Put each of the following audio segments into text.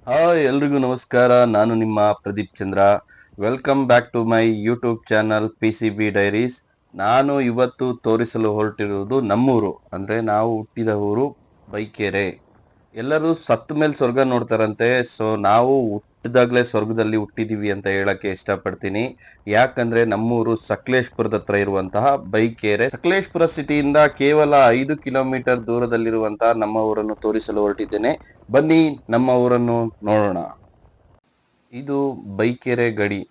Hi ಎಲ್ರಿಗೂ ನಮಸ್ಕಾರ. ನಾನು ನಿಮ್ಮ Pradeep Chandra. Welcome back to my YouTube channel PCB diaries. ನಾನು ಇವತ್ತು ತೋರಿಸಲು ಹೊರಟಿರುವುದು ನಮ್ಮೂರು, ಅಂದ್ರೆ ನಾವು ಹುಟ್ಟಿದ ಊರು ಬೈಕೆರೆ. ಎಲ್ಲರೂ ಸತ್ತ ಮೇಲೆ ಸ್ವರ್ಗ ನೋಡ್ತಾರಂತೆ. ಸೊ ನಾವು ಹುಟ್ಟಿದಾಗ್ಲೇ ಸ್ವರ್ಗದಲ್ಲಿ ಹುಟ್ಟಿದೀವಿ ಅಂತ ಹೇಳಕ್ಕೆ ಇಷ್ಟಪಡ್ತೀನಿ. ಯಾಕಂದ್ರೆ ನಮ್ಮೂರು ಸಕಲೇಶ್ಪುರದ ಹತ್ರ ಇರುವಂತಹ ಬೈಕೆರೆ. ಸಕಲೇಶ್ಪುರ ಸಿಟಿಯಿಂದ ಕೇವಲ 5 ಕಿಲೋಮೀಟರ್ ದೂರದಲ್ಲಿರುವಂತಹ ನಮ್ಮ ಊರನ್ನು ತೋರಿಸಲು ಹೊರಟಿದ್ದೇನೆ. ಬನ್ನಿ ನಮ್ಮ ಊರನ್ನು ನೋಡೋಣ. ಇದು ಬೈಕೆರೆ ಗಡಿ.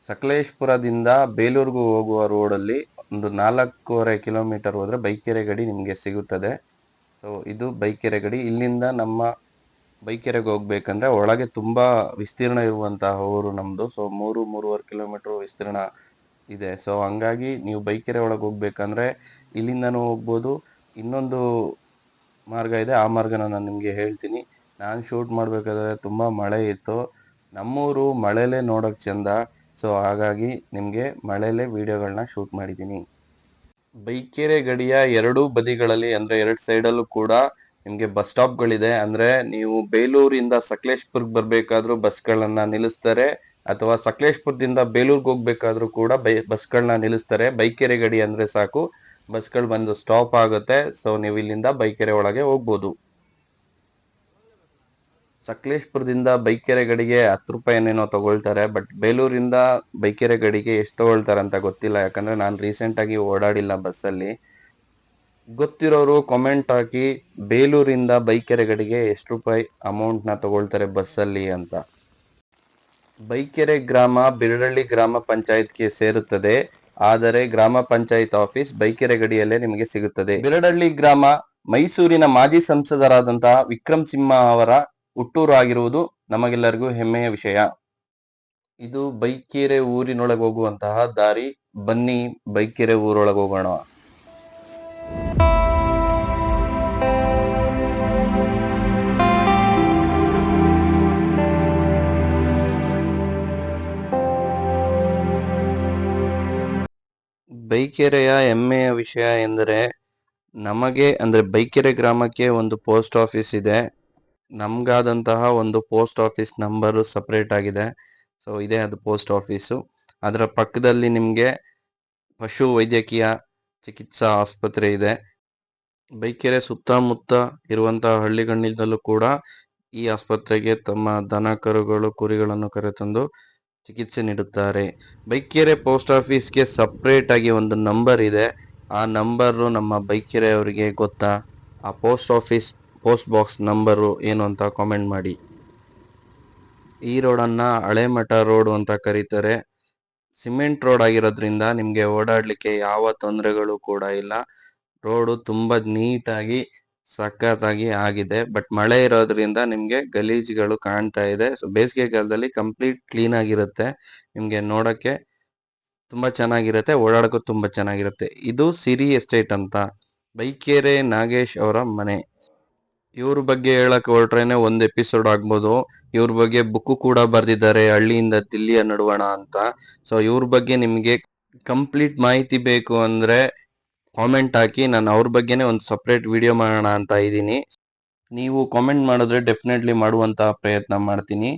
ಸಕಲೇಶ್ಪುರದಿಂದ ಬೇಲೂರ್ಗೂ ಹೋಗುವ ರೋಡಲ್ಲಿ ಒಂದು 4.5 ಕಿಲೋಮೀಟರ್ ಹೋದ್ರೆ ಬೈಕೆರೆ ಗಡಿ ನಿಮಗೆ ಸಿಗುತ್ತದೆ. ಸೊ ಇದು ಬೈಕೆರೆ ಗಡಿ. ಇಲ್ಲಿಂದ ನಮ್ಮ ಬೈಕೆರೆಗೆ ಹೋಗ್ಬೇಕಂದ್ರೆ ಒಳಗೆ ತುಂಬಾ ವಿಸ್ತೀರ್ಣ ಇರುವಂತಹ ಊರು ನಮ್ದು. ಸೊ 3-3.5 ಕಿಲೋಮೀಟರ್ ವಿಸ್ತೀರ್ಣ ಇದೆ. ಸೊ ಹಂಗಾಗಿ ನೀವು ಬೈಕೆರೆ ಒಳಗೆ ಹೋಗ್ಬೇಕಂದ್ರೆ ಇಲ್ಲಿಂದನೂ ಹೋಗ್ಬೋದು. ಇನ್ನೊಂದು ಮಾರ್ಗ ಇದೆ, ಆ ಮಾರ್ಗನ ನಾನು ನಿಮಗೆ ಹೇಳ್ತೀನಿ. ನಾನು ಶೂಟ್ ಮಾಡಬೇಕಾದ್ರೆ ತುಂಬ ಮಳೆ ಇತ್ತು. ನಮ್ಮೂರು ಮಳೆಲೇ ನೋಡೋಕೆ ಚಂದ. ಸೊ ಹಾಗಾಗಿ ನಿಮಗೆ ಮಳೆಲೇ ವಿಡಿಯೋಗಳನ್ನ ಶೂಟ್ ಮಾಡಿದ್ದೀನಿ. ಬೈಕೆರೆ ಗಡಿಯ ಎರಡೂ ಬದಿಗಳಲ್ಲಿ ಅಂದ್ರೆ ಎರಡು ಸೈಡಲ್ಲೂ ಕೂಡ ನಿಮಗೆ ಬಸ್ ಸ್ಟಾಪ್ಗಳಿದೆ. ಅಂದ್ರೆ ನೀವು ಬೇಲೂರಿಂದ ಸಕಲೇಶ್ಪುರ್ಗೆ ಬರ್ಬೇಕಾದ್ರೂ ಬಸ್ಗಳನ್ನ ನಿಲ್ಲಿಸ್ತಾರೆ, ಅಥವಾ ಸಕಲೇಶ್ಪುರದಿಂದ ಬೇಲೂರ್ಗೆ ಹೋಗ್ಬೇಕಾದ್ರೂ ಕೂಡ ಬಸ್ಗಳನ್ನ ನಿಲ್ಲಿಸ್ತಾರೆ. ಬೈಕೆರೆ ಗಡಿ ಅಂದ್ರೆ ಸಾಕು, ಬಸ್ಗಳು ಬಂದು ಸ್ಟಾಪ್ ಆಗುತ್ತೆ. ಸೊ ನೀವು ಇಲ್ಲಿಂದ ಬೈಕೆರೆ ಒಳಗೆ ಹೋಗ್ಬೋದು. ಸಕಲೇಶ್ಪುರದಿಂದ ಬೈಕೆರೆ ಗಡಿಗೆ 10 ರೂಪಾಯಿನೇನೋ ತಗೊಳ್ತಾರೆ. ಬಟ್ ಬೇಲೂರಿಂದ ಬೈಕೆರೆ ಗಡಿಗೆ ಎಷ್ಟು ತಗೊಳ್ತಾರೆ ಅಂತ ಗೊತ್ತಿಲ್ಲ, ಯಾಕಂದ್ರೆ ನಾನು ರೀಸೆಂಟ್ ಆಗಿ ಓಡಾಡಿಲ್ಲ ಬಸ್ಸಲ್ಲಿ. ಗೊತ್ತಿರೋರು ಕಾಮೆಂಟ್ ಹಾಕಿ, ಬೇಲೂರಿಂದ ಬೈಕೆರೆ ಗಡಿಗೆ ಎಷ್ಟು ರೂಪಾಯಿ ಅಮೌಂಟ್ ನ ತಗೊಳ್ತಾರೆ ಬಸ್ಸಲ್ಲಿ ಅಂತ. ಬೈಕೆರೆ ಗ್ರಾಮ ಬಿರಡಳ್ಳಿ ಗ್ರಾಮ ಪಂಚಾಯತ್ಗೆ ಸೇರುತ್ತದೆ. ಆದರೆ ಗ್ರಾಮ ಪಂಚಾಯತ್ ಆಫೀಸ್ ಬೈಕೆರೆ ಗಡಿಯಲ್ಲೇ ನಿಮಗೆ ಸಿಗುತ್ತದೆ. ಬಿರಡಳ್ಳಿ ಗ್ರಾಮ ಮೈಸೂರಿನ ಮಾಜಿ ಸಂಸದರಾದಂತಹ ವಿಕ್ರಮ್ ಸಿಂಹ ಅವರ ಹುಟ್ಟೂರು ಆಗಿರುವುದು ನಮಗೆಲ್ಲರಿಗೂ ಹೆಮ್ಮೆಯ ವಿಷಯ. ಇದು ಬೈಕೆರೆ ಊರಿನೊಳಗೆ ಹೋಗುವಂತಹ ದಾರಿ. ಬನ್ನಿ ಬೈಕೆರೆ ಊರೊಳಗೆ ಹೋಗೋಣ. ಬೈಕೆರೆಯ ಹೆಮ್ಮೆಯ ವಿಷಯ ಎಂದರೆ, ನಮಗೆ ಅಂದ್ರೆ ಬೈಕೆರೆ ಗ್ರಾಮಕ್ಕೆ ಒಂದು ಪೋಸ್ಟ್ ಆಫೀಸ್ ಇದೆ. ನಮ್ಗಾದಂತಹ ಒಂದು ಪೋಸ್ಟ್ ಆಫೀಸ್ ನಂಬರು ಸಪ್ರೇಟ್ ಆಗಿದೆ. ಸೊ ಇದೆ ಅದು ಪೋಸ್ಟ್ ಆಫೀಸು. ಅದರ ಪಕ್ಕದಲ್ಲಿ ನಿಮಗೆ ಪಶು ವೈದ್ಯಕೀಯ ಚಿಕಿತ್ಸಾ ಆಸ್ಪತ್ರೆ ಇದೆ. ಬೈಕೆರೆ ಸುತ್ತಮುತ್ತ ಇರುವಂತಹ ಹಳ್ಳಿಗಳಿಂದಲೂ ಕೂಡ ಈ ಆಸ್ಪತ್ರೆಗೆ ತಮ್ಮ ದನ ಕರುಗಳು ಕುರಿಗಳನ್ನು ಕರೆತಂದು ಚಿಕಿತ್ಸೆ ನೀಡುತ್ತಾರೆ. ಬೈಕೆರೆ ಪೋಸ್ಟ್ ಆಫೀಸ್ಗೆ ಸಪ್ರೇಟ್ ಆಗಿ ಒಂದು ನಂಬರ್ ಇದೆ. ಆ ನಂಬರು ನಮ್ಮ ಬೈಕೆರೆ ಅವರಿಗೆ ಗೊತ್ತಾ? ಆ post office post box number ಏನು ಅಂತ ಕಾಮೆಂಟ್ ಮಾಡಿ. ಈ ರೋಡನ್ನ ಹಳೆ ಮಠ ರೋಡ್ ಅಂತ ಕರೀತಾರೆ. ಸಿಮೆಂಟ್ ರೋಡ್ ಆಗಿರೋದ್ರಿಂದ ನಿಮಗೆ ಓಡಾಡ್ಲಿಕ್ಕೆ ಯಾವ ತೊಂದರೆಗಳು ಕೂಡ ಇಲ್ಲ. ರೋಡು ತುಂಬಾ ನೀಟಾಗಿ ಸಖತ್ತಾಗಿ ಆಗಿದೆ. ಬಟ್ ಮಳೆ ಇರೋದ್ರಿಂದ ನಿಮಗೆ ಗಲೀಜುಗಳು ಕಾಣ್ತಾ ಇದೆ. ಸೊ ಬೇಸಿಗೆ ಕಾಲದಲ್ಲಿ ಕಂಪ್ಲೀಟ್ ಕ್ಲೀನ್ ಆಗಿರುತ್ತೆ. ನಿಮಗೆ ನೋಡಕ್ಕೆ ತುಂಬಾ ಚೆನ್ನಾಗಿರುತ್ತೆ, ಓಡಾಡಕ್ಕೂ ತುಂಬಾ ಚೆನ್ನಾಗಿರುತ್ತೆ. ಇದು ಸಿರಿ ಎಸ್ಟೇಟ್ ಅಂತ, ಬೈಕೆರೆ ನಾಗೇಶ್ ಅವರ ಮನೆ. ಇವ್ರ ಬಗ್ಗೆ ಹೇಳಕ್ ಹೊರಟ್ರೇನೆ ಒಂದ್ ಎಪಿಸೋಡ್ ಆಗ್ಬೋದು. ಇವ್ರ ಬಗ್ಗೆ ಬುಕ್ ಕೂಡ ಬರ್ದಿದ್ದಾರೆ, ಹಳ್ಳಿಯಿಂದ ದಿಲ್ಲಿಯ ನಡುವಣ ಅಂತ. ಸೊ ಇವ್ರ ಬಗ್ಗೆ ನಿಮ್ಗೆ ಕಂಪ್ಲೀಟ್ ಮಾಹಿತಿ ಬೇಕು ಅಂದ್ರೆ ಕಾಮೆಂಟ್ ಹಾಕಿ, ನಾನು ಅವ್ರ ಬಗ್ಗೆನೇ ಒಂದು ಸಪ್ರೇಟ್ ವಿಡಿಯೋ ಮಾಡೋಣ ಅಂತ ಇದ್ದೀನಿ. ನೀವು ಕಾಮೆಂಟ್ ಮಾಡಿದ್ರೆ ಡೆಫಿನೆಟ್ಲಿ ಮಾಡುವಂತಹ ಪ್ರಯತ್ನ ಮಾಡ್ತೀನಿ.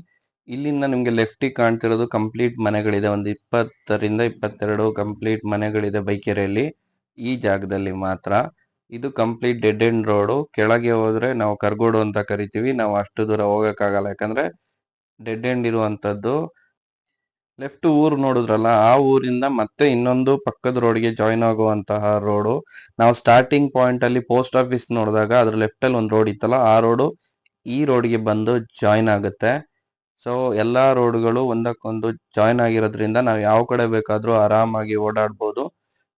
ಇಲ್ಲಿಂದ ನಿಮ್ಗೆ ಲೆಫ್ಟಿಗೆ ಕಾಣ್ತಿರೋದು ಕಂಪ್ಲೀಟ್ ಮನೆಗಳಿದೆ. ಒಂದು 20-22 ಕಂಪ್ಲೀಟ್ ಮನೆಗಳಿದೆ ಬೈಕೆರೆಯಲ್ಲಿ, ಈ ಜಾಗದಲ್ಲಿ ಮಾತ್ರ. ಇದು ಕಂಪ್ಲೀಟ್ ಡೆಡ್ ಎಂಡ್ ರೋಡು. ಕೆಳಗೆ ಹೋದ್ರೆ ನಾವು ಕರ್ಗೋಡು ಅಂತ ಕರಿತೀವಿ. ನಾವು ಅಷ್ಟು ದೂರ ಹೋಗಕ್ಕಾಗಲ್ಲ, ಯಾಕಂದ್ರೆ ಡೆಡ್ ಎಂಡ್ ಇರುವಂತದ್ದು. ಲೆಫ್ಟ್ ಊರು ನೋಡಿದ್ರಲ್ಲ, ಆ ಊರಿಂದ ಮತ್ತೆ ಇನ್ನೊಂದು ಪಕ್ಕದ ರೋಡ್ಗೆ ಜಾಯಿನ್ ಆಗುವಂತಹ ರೋಡು. ನಾವು ಸ್ಟಾರ್ಟಿಂಗ್ ಪಾಯಿಂಟ್ ಅಲ್ಲಿ ಪೋಸ್ಟ್ ಆಫೀಸ್ ನೋಡಿದಾಗ ಅದ್ರ ಲೆಫ್ಟ್ ಅಲ್ಲಿ ಒಂದು ರೋಡ್ ಇತ್ತಲ್ಲ, ಆ ರೋಡು ಈ ರೋಡ್ಗೆ ಬಂದು ಜಾಯಿನ್ ಆಗುತ್ತೆ. ಸೊ ಎಲ್ಲಾ ರೋಡ್ಗಳು ಒಂದಕ್ಕೊಂದು ಜಾಯಿನ್ ಆಗಿರೋದ್ರಿಂದ ನಾವು ಯಾವ ಕಡೆ ಬೇಕಾದ್ರೂ ಆರಾಮಾಗಿ ಓಡಾಡ್ಬೋದು.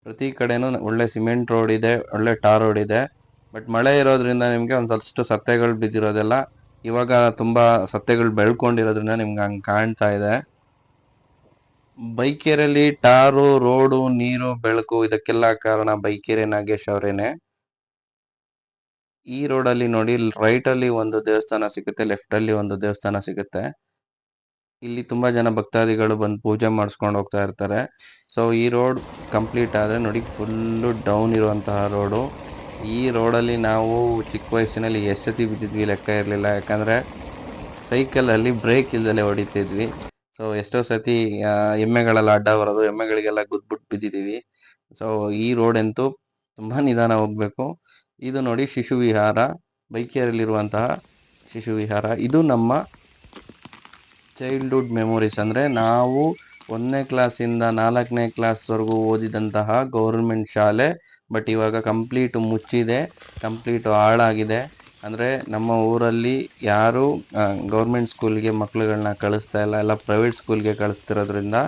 ಪ್ರತಿ ಕಡೆನೂ ಒಳ್ಳೆ ಸಿಮೆಂಟ್ ರೋಡ್ ಇದೆ, ಒಳ್ಳೆ ಟಾರ್ ರೋಡ್ ಇದೆ. ಬಟ್ ಮಳೆ ಇರೋದ್ರಿಂದ ನಿಮ್ಗೆ ಒಂದಷ್ಟು ಸತ್ತೆಗಳು ಬಿದ್ದಿರೋದೆಲ್ಲ ಇವಾಗ ತುಂಬಾ ಸತ್ತೆಗಳು ಬೆಳ್ಕೊಂಡಿರೋದ್ರಿಂದ ನಿಮ್ಗೆ ಹಂಗ್ ಕಾಣ್ತಾ ಇದೆ. ಬೈಕೆರೆಯಲ್ಲಿ ಟಾರು, ರೋಡು, ನೀರು, ಬೆಳಕು ಇದಕ್ಕೆಲ್ಲ ಕಾರಣ ಬೈಕೆರೆ ನಾಗೇಶ್ ಅವರೇನೆ. ಈ ರೋಡಲ್ಲಿ ನೋಡಿ, ರೈಟ್ ಅಲ್ಲಿ ಒಂದು ದೇವಸ್ಥಾನ ಸಿಗುತ್ತೆ, ಲೆಫ್ಟ್ ಅಲ್ಲಿ ಒಂದು ದೇವಸ್ಥಾನ ಸಿಗುತ್ತೆ. ಇಲ್ಲಿ ತುಂಬಾ ಜನ ಭಕ್ತಾದಿಗಳು ಬಂದು ಪೂಜೆ ಮಾಡಿಸ್ಕೊಂಡು ಹೋಗ್ತಾ ಇರ್ತಾರೆ. ಸೊ ಈ ರೋಡ್ ಕಂಪ್ಲೀಟ್ ಆದ್ರೆ ನೋಡಿ, ಫುಲ್ಲು ಡೌನ್ ಇರುವಂತಹ ರೋಡು. ಈ ರೋಡಲ್ಲಿ ನಾವು ಚಿಕ್ಕ ವಯಸ್ಸಿನಲ್ಲಿ ಎಷ್ಟು ಸತಿ ಬಿದ್ದಿದ್ವಿ ಲೆಕ್ಕ ಇರಲಿಲ್ಲ. ಯಾಕಂದ್ರೆ ಸೈಕಲಲ್ಲಿ ಬ್ರೇಕ್ ಇಲ್ದಲೆ ಹೊಡಿತಿದ್ವಿ. ಸೊ ಎಷ್ಟೋ ಸತಿ ಎಮ್ಮೆಗಳೆಲ್ಲ ಅಡ್ಡ ಬರೋದು, ಎಮ್ಮೆಗಳಿಗೆಲ್ಲ ಗುದ್ಬಿಟ್ಟು ಬಿದ್ದಿದ್ದೀವಿ. ಸೊ ಈ ರೋಡ್ ಅಂತೂ ತುಂಬ ನಿಧಾನ ಹೋಗ್ಬೇಕು. ಇದು ನೋಡಿ ಶಿಶು ವಿಹಾರ, ಬೈಕೇರಿಯಲ್ಲಿರುವಂತಹ ಶಿಶು ವಿಹಾರ. ಇದು ನಮ್ಮ ಚೈಲ್ಡ್ಹುಡ್ ಮೆಮೊರೀಸ್. ಅಂದರೆ ನಾವು 1ನೇ ಕ್ಲಾಸಿಂದ 4ನೇ ಕ್ಲಾಸ್ವರೆಗೂ ಓದಿದಂತಹ ಗೌರ್ಮೆಂಟ್ ಶಾಲೆ. ಬಟ್ ಇವಾಗ ಕಂಪ್ಲೀಟ್ ಮುಚ್ಚಿದೆ, ಕಂಪ್ಲೀಟ್ ಹಾಳಾಗಿದೆ. ಅಂದರೆ ನಮ್ಮ ಊರಲ್ಲಿ ಯಾರು ಗೌರ್ಮೆಂಟ್ ಸ್ಕೂಲ್ಗೆ ಮಕ್ಳುಗಳನ್ನ ಕಳಿಸ್ತಾ ಇಲ್ಲ, ಎಲ್ಲ ಪ್ರೈವೇಟ್ ಸ್ಕೂಲ್ಗೆ ಕಳಿಸ್ತಿರೋದ್ರಿಂದ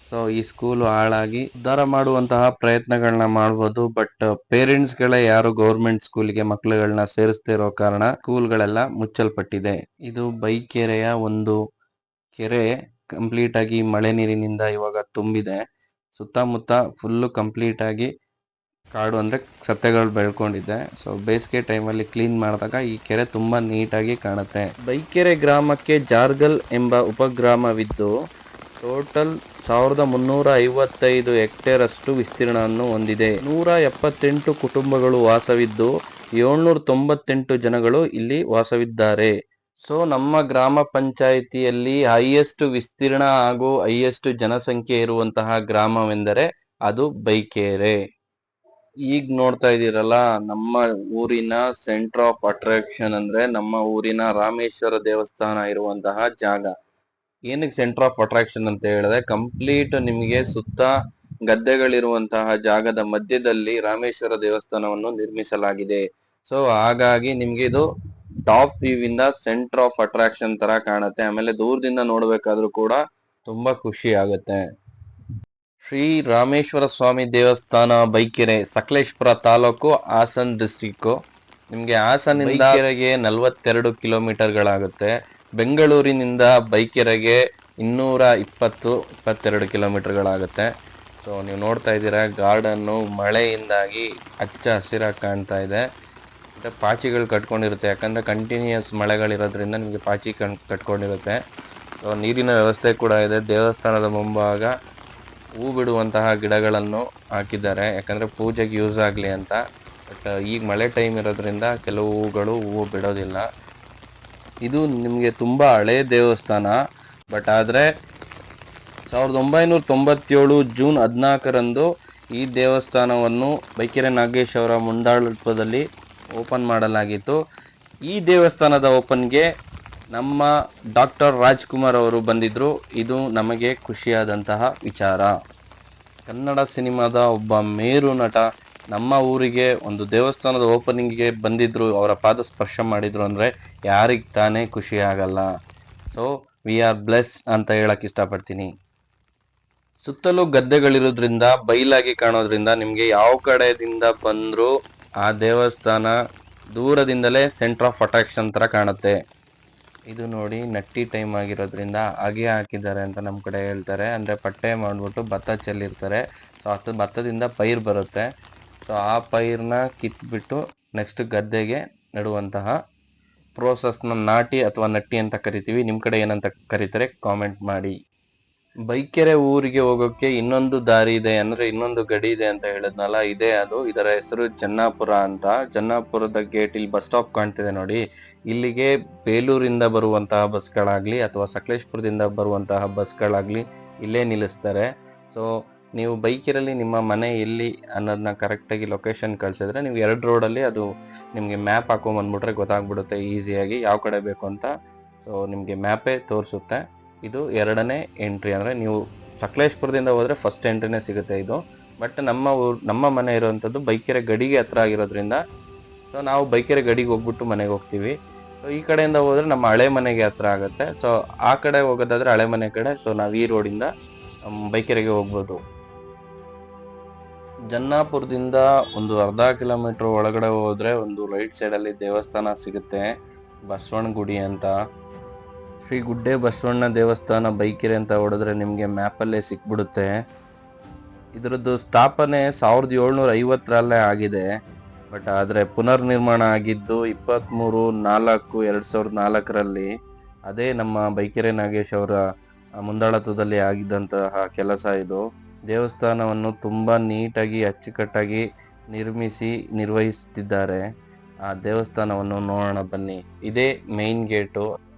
ಸೊ ಈ ಸ್ಕೂಲು ಹಾಳಾಗಿ ಉದ್ಧಾರ ಮಾಡುವಂತಹ ಪ್ರಯತ್ನಗಳನ್ನ ಮಾಡ್ಬೋದು. ಬಟ್ ಪೇರೆಂಟ್ಸ್ಗಳೇ ಯಾರು ಗೌರ್ಮೆಂಟ್ ಸ್ಕೂಲ್ಗೆ ಮಕ್ಳುಗಳನ್ನ ಸೇರಿಸ್ತಿರೋ ಕಾರಣ ಸ್ಕೂಲ್ಗಳೆಲ್ಲ ಮುಚ್ಚಲ್ಪಟ್ಟಿದೆ. ಇದು ಬೈಕೆರೆಯ ಒಂದು ಕೆರೆ. ಕಂಪ್ಲೀಟ್ ಆಗಿ ಮಳೆ ನೀರಿನಿಂದ ಇವಾಗ ತುಂಬಿದೆ. ಸುತ್ತಮುತ್ತ ಫುಲ್ಲು ಕಂಪ್ಲೀಟ್ ಆಗಿ ಕಾಡು, ಅಂದರೆ ಸತ್ಯಗಳು ಬೆಳ್ಕೊಂಡಿದೆ. ಸೊ ಬೇಸಿಗೆ ಟೈಮಲ್ಲಿ ಕ್ಲೀನ್ ಮಾಡಿದಾಗ ಈ ಕೆರೆ ತುಂಬ ನೀಟಾಗಿ ಕಾಣುತ್ತೆ. ಬೈಕೆರೆ ಗ್ರಾಮಕ್ಕೆ ಜಾರ್ಗಲ್ ಎಂಬ ಉಪಗ್ರಾಮವಿದ್ದು ಟೋಟಲ್ 1355 ಹೆಕ್ಟೇರ್ ಅಷ್ಟು ವಿಸ್ತೀರ್ಣವನ್ನು ಹೊಂದಿದೆ. 178 ಕುಟುಂಬಗಳು ವಾಸವಿದ್ದು 798 ಜನಗಳು ಇಲ್ಲಿ ವಾಸವಿದ್ದಾರೆ. ಸೊ ನಮ್ಮ ಗ್ರಾಮ ಪಂಚಾಯಿತಿಯಲ್ಲಿ ಹೈಯೆಸ್ಟ್ ವಿಸ್ತೀರ್ಣ ಹಾಗೂ ಹೈಯೆಸ್ಟ್ ಜನಸಂಖ್ಯೆ ಇರುವಂತಹ ಗ್ರಾಮವೆಂದರೆ ಅದು ಬೈಕೆರೆ. ಈಗ ನೋಡ್ತಾ ಇದ್ದೀರಲ್ಲ, ನಮ್ಮ ಊರಿನ ಸೆಂಟರ್ ಆಫ್ ಅಟ್ರಾಕ್ಷನ್ ಅಂದ್ರೆ ನಮ್ಮ ಊರಿನ ರಾಮೇಶ್ವರ ದೇವಸ್ಥಾನ ಇರುವಂತಹ ಜಾಗ. ಏನಕ್ಕೆ ಸೆಂಟರ್ ಆಫ್ ಅಟ್ರಾಕ್ಷನ್ ಅಂತ ಹೇಳಿದ್ರೆ, ಕಂಪ್ಲೀಟ್ ನಿಮಗೆ ಸುತ್ತ ಗದ್ದೆಗಳಿರುವಂತಹ ಜಾಗದ ಮಧ್ಯದಲ್ಲಿ ರಾಮೇಶ್ವರ ದೇವಸ್ಥಾನವನ್ನು ನಿರ್ಮಿಸಲಾಗಿದೆ. ಸೊ ಹಾಗಾಗಿ ನಿಮ್ಗೆ ಇದು ಟಾಪ್ ವ್ಯೂ ಇಂದ ಸೆಂಟರ್ ಆಫ್ ಅಟ್ರಾಕ್ಷನ್ ತರ ಕಾಣುತ್ತೆ. ಆಮೇಲೆ ದೂರದಿಂದ ನೋಡ್ಬೇಕಾದ್ರೂ ಕೂಡ ತುಂಬಾ ಖುಷಿ ಆಗುತ್ತೆ. ಶ್ರೀ ರಾಮೇಶ್ವರ ಸ್ವಾಮಿ ದೇವಸ್ಥಾನ ಬೈಕೆರೆ, ಸಕಲೇಶಪುರ ತಾಲೂಕು, ಹಾಸನ್ ಡಿಸ್ಟಿಕ್. ನಿಮ್ಗೆ ಹಾಸನಿಂದ ಬೈಕೆರೆಗೆ 42 ಕಿಲೋಮೀಟರ್ಗಳಾಗುತ್ತೆ. ಬೆಂಗಳೂರಿನಿಂದ ಬೈಕೆರೆಗೆ 222 ಕಿಲೋಮೀಟರ್ಗಳಾಗುತ್ತೆ. ಸೊ ನೀವು ನೋಡ್ತಾ ಇದ್ದೀರಾ, ಗಾರ್ಡನ್ನು ಮಳೆಯಿಂದಾಗಿ ಹಚ್ಚ ಹಸಿರಾಗಿ ಕಾಣ್ತಾ ಇದೆ. ಮತ್ತು ಪಾಚಿಗಳು ಕಟ್ಕೊಂಡಿರುತ್ತೆ, ಯಾಕಂದರೆ ಕಂಟಿನ್ಯೂಯಸ್ ಮಳೆಗಳಿರೋದ್ರಿಂದ ನಿಮಗೆ ಪಾಚಿ ಕಟ್ಕೊಂಡಿರುತ್ತೆ. ಸೊ ನೀರಿನ ವ್ಯವಸ್ಥೆ ಕೂಡ ಇದೆ. ದೇವಸ್ಥಾನದ ಮುಂಭಾಗ ಹೂ ಬಿಡುವಂತಹ ಗಿಡಗಳನ್ನು ಹಾಕಿದ್ದಾರೆ, ಯಾಕಂದರೆ ಪೂಜೆಗೆ ಯೂಸ್ ಆಗಲಿ ಅಂತ. ಬಟ್ ಈಗ ಮಳೆ ಟೈಮ್ ಇರೋದ್ರಿಂದ ಕೆಲವು ಹೂವು ಬಿಡೋದಿಲ್ಲ. ಇದು ನಿಮಗೆ ತುಂಬ ಹಳೆಯ ದೇವಸ್ಥಾನ. ಬಟ್ ಆದರೆ 1997 ಜೂನ್ 14ರಂದು ಈ ದೇವಸ್ಥಾನವನ್ನು ಬೈಕೆರೆ ನಾಗೇಶ್ ಅವರ ಮುಂದಾಳತ್ವದಲ್ಲಿ ಓಪನ್ ಮಾಡಲಾಗಿತ್ತು. ಈ ದೇವಸ್ಥಾನದ ಓಪನ್ಗೆ ನಮ್ಮ ಡಾಕ್ಟರ್ ರಾಜ್ಕುಮಾರ್ ಅವರು ಬಂದಿದ್ದರು. ಇದು ನಮಗೆ ಖುಷಿಯಾದಂತಹ ವಿಚಾರ. ಕನ್ನಡ ಸಿನಿಮಾದ ಒಬ್ಬ ಮೇರು ನಟ ನಮ್ಮ ಊರಿಗೆ ಒಂದು ದೇವಸ್ಥಾನದ ಓಪನಿಂಗ್ಗೆ ಬಂದಿದ್ರು, ಅವರ ಪಾದ ಸ್ಪರ್ಶ ಮಾಡಿದ್ರು ಅಂದರೆ ಯಾರಿಗೆ ತಾನೇ ಖುಷಿ ಆಗಲ್ಲ. ಸೊ ವಿ ಆರ್ ಬ್ಲೆಸ್ ಅಂತ ಹೇಳಕ್ಕೆ ಇಷ್ಟಪಡ್ತೀನಿ. ಸುತ್ತಲೂ ಗದ್ದೆಗಳಿರೋದ್ರಿಂದ ಬಯಲಾಗಿ ಕಾಣೋದ್ರಿಂದ ನಿಮಗೆ ಯಾವ ಕಡೆಯಿಂದ ಬಂದರೂ ಆ ದೇವಸ್ಥಾನ ದೂರದಿಂದಲೇ ಸೆಂಟರ್ ಆಫ್ ಅಟ್ರಾಕ್ಷನ್ ಥರ ಕಾಣುತ್ತೆ. ಇದು ನೋಡಿ, ನಟ್ಟಿ ಟೈಮ್ ಆಗಿರೋದ್ರಿಂದ ಅಗೆ ಹಾಕಿದ್ದಾರೆ ಅಂತ ನಮ್ಮ ಕಡೆ ಹೇಳ್ತಾರೆ. ಅಂದರೆ ಪಟ್ಟೆ ಮಾಡಿಬಿಟ್ಟು ಭತ್ತ ಚೆಲ್ಲಿರ್ತಾರೆ. ಸೊ ಅದು ಭತ್ತದಿಂದ ಪೈರು ಬರುತ್ತೆ. ಸೊ ಆ ಪೈರನ್ನ ಕಿತ್ಬಿಟ್ಟು ನೆಕ್ಸ್ಟ್ ಗದ್ದೆಗೆ ನೆಡುವಂತಹ ಪ್ರೋಸೆಸ್ನ ನಾಟಿ ಅಥವಾ ನಟ್ಟಿ ಅಂತ ಕರಿತೀವಿ. ನಿಮ್ಮ ಕಡೆ ಏನಂತ ಕರೀತಾರೆ ಕಾಮೆಂಟ್ ಮಾಡಿ. ಬೈಕೆರೆ ಊರಿಗೆ ಹೋಗೋಕ್ಕೆ ಇನ್ನೊಂದು ದಾರಿ ಇದೆ, ಅಂದರೆ ಇನ್ನೊಂದು ಗಡಿ ಇದೆ ಅಂತ ಹೇಳಿದ್ನಲ್ಲ, ಇದೆ ಅದು. ಇದರ ಹೆಸರು ಜನ್ನಾಪುರ ಅಂತ. ಜನ್ನಾಪುರದ ಗೇಟ್, ಇಲ್ಲಿ ಬಸ್ ಸ್ಟಾಪ್ ಕಾಣ್ತಿದೆ ನೋಡಿ, ಇಲ್ಲಿಗೆ ಬೇಲೂರಿಂದ ಬರುವಂತಹ ಬಸ್ಗಳಾಗಲಿ ಅಥವಾ ಸಕಲೇಶ್ಪುರದಿಂದ ಬರುವಂತಹ ಬಸ್ಗಳಾಗಲಿ ಇಲ್ಲೇ ನಿಲ್ಲಿಸ್ತಾರೆ. ಸೊ ನೀವು ಬೈಕೆರಲ್ಲಿ ನಿಮ್ಮ ಮನೆ ಎಲ್ಲಿ ಅನ್ನೋದನ್ನ ಕರೆಕ್ಟಾಗಿ ಲೊಕೇಶನ್ ಕಳಿಸಿದ್ರೆ ನೀವು 2 ರೋಡಲ್ಲಿ ಅದು ನಿಮಗೆ ಮ್ಯಾಪ್ ಹಾಕೊಂಬಂದ್ಬಿಟ್ರೆ ಗೊತ್ತಾಗ್ಬಿಡುತ್ತೆ ಈಸಿಯಾಗಿ ಯಾವ ಕಡೆ ಬೇಕು ಅಂತ. ಸೊ ನಿಮಗೆ ಮ್ಯಾಪೇ ತೋರಿಸುತ್ತೆ. ಇದು 2ನೇ ಎಂಟ್ರಿ. ಅಂದರೆ ನೀವು ಸಕಲೇಶ್ಪುರದಿಂದ ಹೋದರೆ ಫಸ್ಟ್ ಎಂಟ್ರಿನೇ ಸಿಗುತ್ತೆ ಇದು. ಬಟ್ ನಮ್ಮ ಮನೆ ಇರುವಂಥದ್ದು ಬೈಕೆರೆ ಗಡಿಗೆ ಹತ್ರ ಆಗಿರೋದ್ರಿಂದ ಸೊ ನಾವು ಬೈಕೆರೆ ಗಡಿಗೆ ಹೋಗ್ಬಿಟ್ಟು ಮನೆಗೆ ಹೋಗ್ತೀವಿ. ಸೊ ಈ ಕಡೆಯಿಂದ ಹೋದರೆ ನಮ್ಮ ಹಳೆ ಮನೆಗೆ ಹತ್ರ ಆಗುತ್ತೆ. ಸೊ ಆ ಕಡೆ ಹೋಗೋದಾದ್ರೆ ಹಳೆ ಮನೆ ಕಡೆ. ಸೊ ನಾವು ಈ ರೋಡಿಂದ ಬೈಕೆರೆಗೆ ಹೋಗ್ಬೋದು. ಜನ್ನಾಪುರದಿಂದ ಒಂದು ಅರ್ಧ ಕಿಲೋಮೀಟರ್ ಒಳಗಡೆ ಹೋದರೆ ಒಂದು ರೈಟ್ ಸೈಡಲ್ಲಿ ದೇವಸ್ಥಾನ ಸಿಗುತ್ತೆ, ಬಸವಣ್ಣ ಗುಡಿ ಅಂತ. ಶ್ರೀ ಗುಡ್ಡೆ ಬಸವಣ್ಣ ದೇವಸ್ಥಾನ ಬೈಕೆರೆ ಅಂತ ಹೊಡೆದ್ರೆ ನಿಮಗೆ ಮ್ಯಾಪಲ್ಲೇ ಸಿಕ್ಬಿಡುತ್ತೆ. ಇದರದ್ದು ಸ್ಥಾಪನೆ 1750ರಲ್ಲೇ ಆಗಿದೆ. ಬಟ್ ಆದರೆ ಪುನರ್ನಿರ್ಮಾಣ ಆಗಿದ್ದು 23/4/2004ರಲ್ಲಿ. ಅದೇ ನಮ್ಮ ಬೈಕೆರೆ ನಾಗೇಶ್ ಅವರ ಮುಂದಾಳತ್ವದಲ್ಲಿ ಆಗಿದ್ದಂತಹ ಕೆಲಸ ಇದು. ದೇವಸ್ಥಾನವನ್ನು ತುಂಬ ನೀಟಾಗಿ ಅಚ್ಚುಕಟ್ಟಾಗಿ ನಿರ್ವಹಿಸುತ್ತಿದ್ದಾರೆ. ಆ ದೇವಸ್ಥಾನವನ್ನು ನೋಡೋಣ ಬನ್ನಿ. ಇದೇ ಮೇನ್ ಗೇಟು.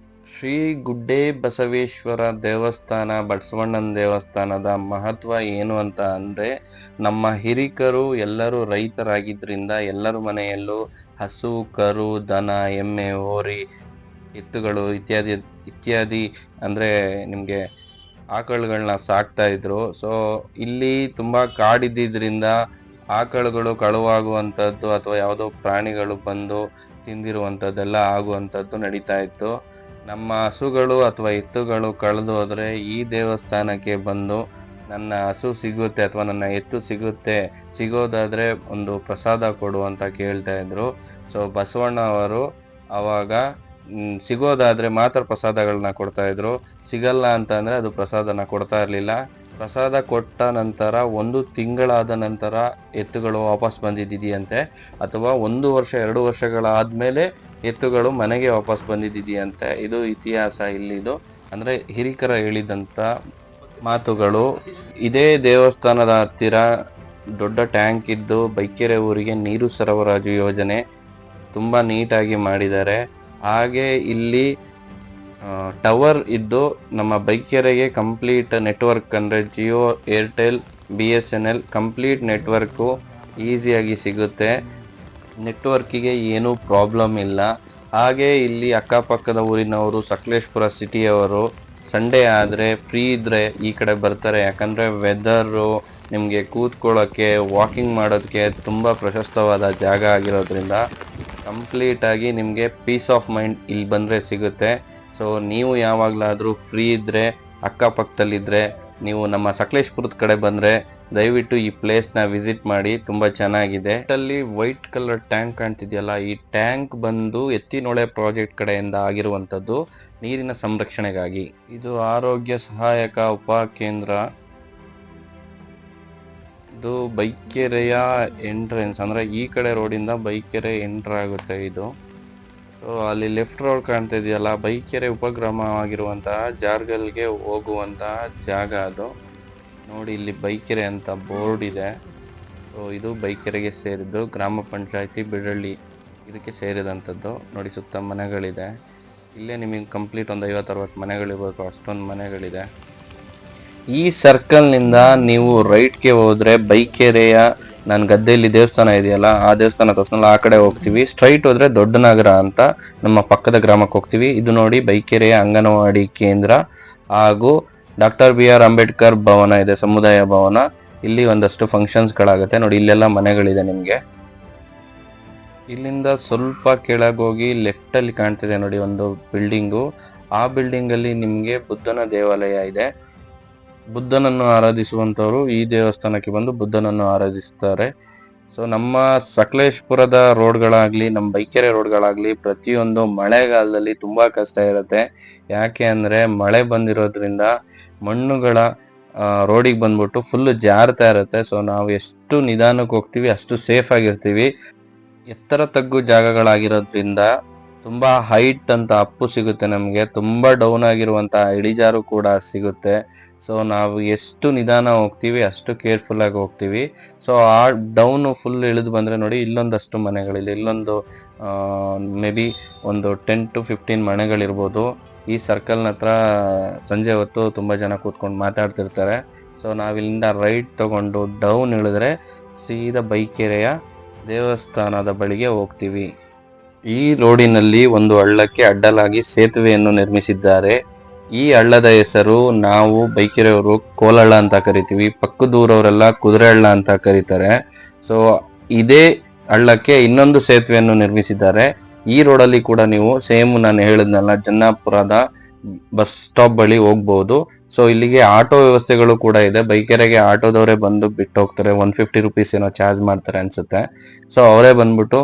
ಶ್ರೀ ಗುಡ್ಡೆ ಬಸವೇಶ್ವರ ದೇವಸ್ಥಾನ, ಬಸವಣ್ಣನ ದೇವಸ್ಥಾನದ ಮಹತ್ವ ಏನು ಅಂತ ಅಂದರೆ, ನಮ್ಮ ಹಿರಿಕರು ಎಲ್ಲರೂ ರೈತರಾಗಿದ್ದರಿಂದ ಎಲ್ಲರ ಮನೆಯಲ್ಲೂ ಹಸು, ಕರು, ದನ, ಎಮ್ಮೆ, ಹೋರಿ, ಎತ್ತುಗಳು ಇತ್ಯಾದಿ ಇತ್ಯಾದಿ ಅಂದರೆ ನಿಮಗೆ ಆಕಳುಗಳನ್ನ ಸಾಕ್ತಾ ಇದ್ರು. ಸೊ ಇಲ್ಲಿ ತುಂಬ ಕಾಡಿದ್ದಿದ್ರಿಂದ ಆಕಳುಗಳು ಕಳುವಾಗುವಂಥದ್ದು ಅಥವಾ ಯಾವುದೋ ಪ್ರಾಣಿಗಳು ಬಂದು ತಿಂದಿರುವಂಥದ್ದೆಲ್ಲ ಆಗುವಂಥದ್ದು ನಡೀತಾ ಇತ್ತು. ನಮ್ಮ ಹಸುಗಳು ಅಥವಾ ಎತ್ತುಗಳು ಕಳೆದು ಹೋದರೆ ಈ ದೇವಸ್ಥಾನಕ್ಕೆ ಬಂದು ನನ್ನ ಹಸು ಸಿಗುತ್ತೆ ಅಥವಾ ನನ್ನ ಎತ್ತು ಸಿಗೋದಾದರೆ ಒಂದು ಪ್ರಸಾದ ಕೊಡು ಅಂತ ಕೇಳ್ತಾ ಇದ್ರು. ಸೊ ಬಸವಣ್ಣ ಅವರು ಅವಾಗ ಸಿಗೋದಾದರೆ ಮಾತ್ರ ಪ್ರಸಾದಗಳನ್ನ ಕೊಡ್ತಾ ಇದ್ರು. ಸಿಗಲ್ಲ ಅಂತ ಅಂದರೆ ಅದು ಪ್ರಸಾದನ ಕೊಡ್ತಾ ಇರಲಿಲ್ಲ. ಪ್ರಸಾದ ಕೊಟ್ಟ ನಂತರ 1 ತಿಂಗಳಾದ ನಂತರ ಎತ್ತುಗಳು ವಾಪಸ್ ಬಂದಿದ್ದೀಯಂತೆ, ಅಥವಾ 1 ವರ್ಷ 2 ವರ್ಷಗಳಾದಮೇಲೆ ಎತ್ತುಗಳು ಮನೆಗೆ ವಾಪಸ್ ಬಂದಿದ್ದೀಯಂತೆ. ಇದು ಇತಿಹಾಸ ಇಲ್ಲಿದು, ಅಂದರೆ ಹಿರಿಕರ ಹೇಳಿದಂಥ ಮಾತುಗಳು. ಇದೇ ದೇವಸ್ಥಾನದ ಹತ್ತಿರ ದೊಡ್ಡ ಟ್ಯಾಂಕ್ ಇದ್ದು ಬೈಕೆರೆ ಊರಿಗೆ ನೀರು ಸರಬರಾಜು ಯೋಜನೆ ತುಂಬ ನೀಟಾಗಿ ಮಾಡಿದ್ದಾರೆ. ಹಾಗೆ ಇಲ್ಲಿ ಟವರ್ ಇದ್ದು ನಮ್ಮ ಬೈಕೆರೆಗೆ ಕಂಪ್ಲೀಟ್ ನೆಟ್ವರ್ಕ್ ಅಂದರೆ Jio, Airtel, BSNL complete network ಈಸಿಯಾಗಿ ಸಿಗುತ್ತೆ. ನೆಟ್ವರ್ಕಿಗೆ ಏನೂ ಪ್ರಾಬ್ಲಮ್ ಇಲ್ಲ. ಹಾಗೆ ಇಲ್ಲಿ ಅಕ್ಕಪಕ್ಕದ ಊರಿನವರು, ಸಕಲೇಶ್ಪುರ ಸಿಟಿಯವರು ಸಂಡೇ ಆದರೆ ಫ್ರೀ ಇದ್ದರೆ ಈ ಕಡೆ ಬರ್ತಾರೆ. ಯಾಕಂದರೆ ವೆದರು ನಿಮಗೆ ಕೂತ್ಕೊಳ್ಳೋಕ್ಕೆ, ವಾಕಿಂಗ್ ಮಾಡೋದಕ್ಕೆ ತುಂಬ ಪ್ರಶಸ್ತವಾದ ಜಾಗ ಆಗಿರೋದ್ರಿಂದ ಕಂಪ್ಲೀಟಾಗಿ ನಿಮಗೆ ಪೀಸ್ ಆಫ್ ಮೈಂಡ್ ಇಲ್ಲಿ ಬಂದರೆ ಸಿಗುತ್ತೆ. ಸೊ ನೀವು ಯಾವಾಗಲಾದರೂ ಫ್ರೀ ಇದ್ದರೆ, ಅಕ್ಕಪಕ್ಕದಲ್ಲಿದ್ದರೆ, ನೀವು ನಮ್ಮ ಸಕಲೇಶ್ಪುರದ ಕಡೆ ಬಂದರೆ ದಯವಿಟ್ಟು ಈ ಪ್ಲೇಸ್ನ ವಿಸಿಟ್ ಮಾಡಿ, ತುಂಬ ಚೆನ್ನಾಗಿದೆ. ಅಲ್ಲಿ ವೈಟ್ ಕಲರ್ ಟ್ಯಾಂಕ್ ಕಾಣ್ತಿದೆಯಲ್ಲ, ಈ ಟ್ಯಾಂಕ್ ಬಂದು ಎತ್ತಿನೊಳೆ ಪ್ರಾಜೆಕ್ಟ್ ಕಡೆಯಿಂದ ಆಗಿರುವಂಥದ್ದು, ನೀರಿನ ಸಂರಕ್ಷಣೆಗಾಗಿ. ಇದು ಆರೋಗ್ಯ ಸಹಾಯಕ ಉಪಕೇಂದ್ರ. ಇದು ಬೈಕೆರೆಯ ಎಂಟ್ರೆನ್ಸ್, ಅಂದರೆ ಈ ಕಡೆ ರೋಡಿಂದ ಬೈಕೆರೆ ಎಂಟ್ರ್ ಆಗುತ್ತೆ ಇದು. ಸೊ ಅಲ್ಲಿ ಲೆಫ್ಟ್ ರೋಡ್ ಕಾಣ್ತಾ ಇದೆಯಲ್ಲ, ಬೈಕೆರೆ ಉಪಗ್ರಾಮವಾಗಿರುವಂತಹ ಜಾರ್ಗಲ್ಗೆ ಹೋಗುವಂತಹ ಜಾಗ ಅದು. ನೋಡಿ ಇಲ್ಲಿ ಬೈಕೆರೆ ಅಂತ ಬೋರ್ಡ್ ಇದೆ. ಸೊ ಇದು ಬೈಕೆರೆಗೆ ಸೇರಿದ್ದು, ಗ್ರಾಮ ಪಂಚಾಯತಿ ಬಿಡಳ್ಳಿ ಇದಕ್ಕೆ ಸೇರಿದಂಥದ್ದು. ನೋಡಿ ಸುತ್ತ ಮನೆಗಳಿದೆ. ಇಲ್ಲೇ ನಿಮಗೆ ಕಂಪ್ಲೀಟ್ ಒಂದು 50-60 ಮನೆಗಳಿರಬೇಕು, ಅಷ್ಟೊಂದು ಮನೆಗಳಿದೆ. ಈ ಸರ್ಕಲ್ನಿಂದ ನೀವು ರೈಟ್ಗೆ ಹೋದರೆ ಬೈಕೆರೆಯ ನಾನು ಗದ್ದೆಯಲ್ಲಿ ದೇವಸ್ಥಾನ ಇದೆಯಲ್ಲ, ಆ ದೇವಸ್ಥಾನ ತೋರಿಸ್ನಲ್ಲ, ಆ ಕಡೆ ಹೋಗ್ತೀವಿ. ಸ್ಟ್ರೈಟ್ ಹೋದರೆ ದೊಡ್ಡ ನಗರ ಅಂತ ನಮ್ಮ ಪಕ್ಕದ ಗ್ರಾಮಕ್ಕೆ ಹೋಗ್ತೀವಿ. ಇದು ನೋಡಿ ಬೈಕೆರೆಯ ಅಂಗನವಾಡಿ ಕೇಂದ್ರ ಹಾಗೂ ಡಾಕ್ಟರ್ BR ಅಂಬೇಡ್ಕರ್ ಭವನ ಇದೆ, ಸಮುದಾಯ ಭವನ. ಇಲ್ಲಿ ಒಂದಷ್ಟು ಫಂಕ್ಷನ್ಸ್ಗಳಾಗುತ್ತೆ. ನೋಡಿ ಇಲ್ಲೆಲ್ಲ ಮನೆಗಳಿದೆ ನಿಮಗೆ. ಇಲ್ಲಿಂದ ಸ್ವಲ್ಪ ಕೆಳಗೋಗಿ ಲೆಫ್ಟಲ್ಲಿ ಕಾಣ್ತಿದೆ ನೋಡಿ ಒಂದು ಬಿಲ್ಡಿಂಗು. ಆ ಬಿಲ್ಡಿಂಗಲ್ಲಿ ನಿಮಗೆ ಬುದ್ಧನ ದೇವಾಲಯ ಇದೆ. ಬುದ್ಧನನ್ನು ಆರಾಧಿಸುವಂಥವರು ಈ ದೇವಸ್ಥಾನಕ್ಕೆ ಬಂದು ಬುದ್ಧನನ್ನು ಆರಾಧಿಸ್ತಾರೆ. ಸೊ ನಮ್ಮ ಸಕಲೇಶ್ಪುರದ ರೋಡ್ಗಳಾಗಲಿ, ನಮ್ಮ ಬೈಕೆರೆ ರೋಡ್ಗಳಾಗಲಿ ಪ್ರತಿಯೊಂದು ಮಳೆಗಾಲದಲ್ಲಿ ತುಂಬ ಕಷ್ಟ ಇರುತ್ತೆ. ಯಾಕೆ ಅಂದರೆ ಮಳೆ ಬಂದಿರೋದ್ರಿಂದ ಮಣ್ಣುಗಳ ರೋಡಿಗೆ ಬಂದ್ಬಿಟ್ಟು ಫುಲ್ಲು ಜಾರ್ತಾ ಇರುತ್ತೆ. ಸೊ ನಾವು ಎಷ್ಟು ನಿಧಾನಕ್ಕೆ ಹೋಗ್ತೀವಿ ಅಷ್ಟು ಸೇಫ್ ಆಗಿರ್ತೀವಿ. ಎತ್ತರ ತಗ್ಗು ಜಾಗಗಳಾಗಿರೋದ್ರಿಂದ ತುಂಬ ಹೈಟ್ ಅಂತ ಅಪ್ಪು ಸಿಗುತ್ತೆ ನಮಗೆ, ತುಂಬ ಡೌನ್ ಆಗಿರುವಂತಹ ಇಳಿಜಾರು ಕೂಡ ಸಿಗುತ್ತೆ. ಸೊ ನಾವು ಎಷ್ಟು ನಿಧಾನ ಹೋಗ್ತೀವಿ ಅಷ್ಟು ಕೇರ್ಫುಲ್ಲಾಗಿ ಹೋಗ್ತೀವಿ. ಸೊ ಆ ಡೌನು ಫುಲ್ ಇಳಿದು ಬಂದರೆ ನೋಡಿ ಇಲ್ಲೊಂದಷ್ಟು ಮನೆಗಳಿಲ್ಲ, ಇಲ್ಲೊಂದು ಮೇ ಬಿ ಒಂದು 10 to 15 ಮನೆಗಳಿರ್ಬೋದು. ಈ ಸರ್ಕಲ್ನ ಹತ್ರ ಸಂಜೆ ಹೊತ್ತು ತುಂಬ ಜನ ಕೂತ್ಕೊಂಡು ಮಾತಾಡ್ತಿರ್ತಾರೆ. ಸೊ ನಾವಿಲ್ಲಿಂದ ರೈಟ್ ತಗೊಂಡು ಡೌನ್ ಇಳಿದ್ರೆ ಸೀದಾ ಬೈಕೆರೆಯ ದೇವಸ್ಥಾನದ ಬಳಿಗೆ ಹೋಗ್ತೀವಿ. ಈ ರೋಡಿನಲ್ಲಿ ಒಂದು ಹಳ್ಳಕ್ಕೆ ಅಡ್ಡಲಾಗಿ ಸೇತುವೆಯನ್ನು ನಿರ್ಮಿಸಿದ್ದಾರೆ. ಈ ಹಳ್ಳದ ಹೆಸರು ನಾವು ಬೈಕೆರೆಯವರು ಕೋಲಹಳ್ಳ ಅಂತ ಕರಿತೀವಿ, ಪಕ್ಕದೂರವರೆಲ್ಲ ಕುದುರೆ ಹಳ್ಳ ಅಂತ ಕರೀತಾರೆ. ಸೊ ಇದೇ ಹಳ್ಳಕ್ಕೆ ಇನ್ನೊಂದು ಸೇತುವೆಯನ್ನು ನಿರ್ಮಿಸಿದ್ದಾರೆ. ಈ ರೋಡಲ್ಲಿ ಕೂಡ ನೀವು ಸೇಮ್ ನಾನು ಹೇಳಿದ್ನಲ್ಲ ಜನ್ನಾಪುರದ ಬಸ್ ಸ್ಟಾಪ್ ಬಳಿ ಹೋಗ್ಬೋದು. ಸೊ ಇಲ್ಲಿಗೆ ಆಟೋ ವ್ಯವಸ್ಥೆಗಳು ಕೂಡ ಇದೆ. ಬೈಕೆರೆಗೆ ಆಟೋದವರೇ ಬಂದು ಬಿಟ್ಟು ಹೋಗ್ತಾರೆ. 150 ರುಪೀಸ್ ಏನೋ ಚಾರ್ಜ್ ಮಾಡ್ತಾರೆ ಅನ್ಸುತ್ತೆ. ಸೊ ಅವರೇ ಬಂದ್ಬಿಟ್ಟು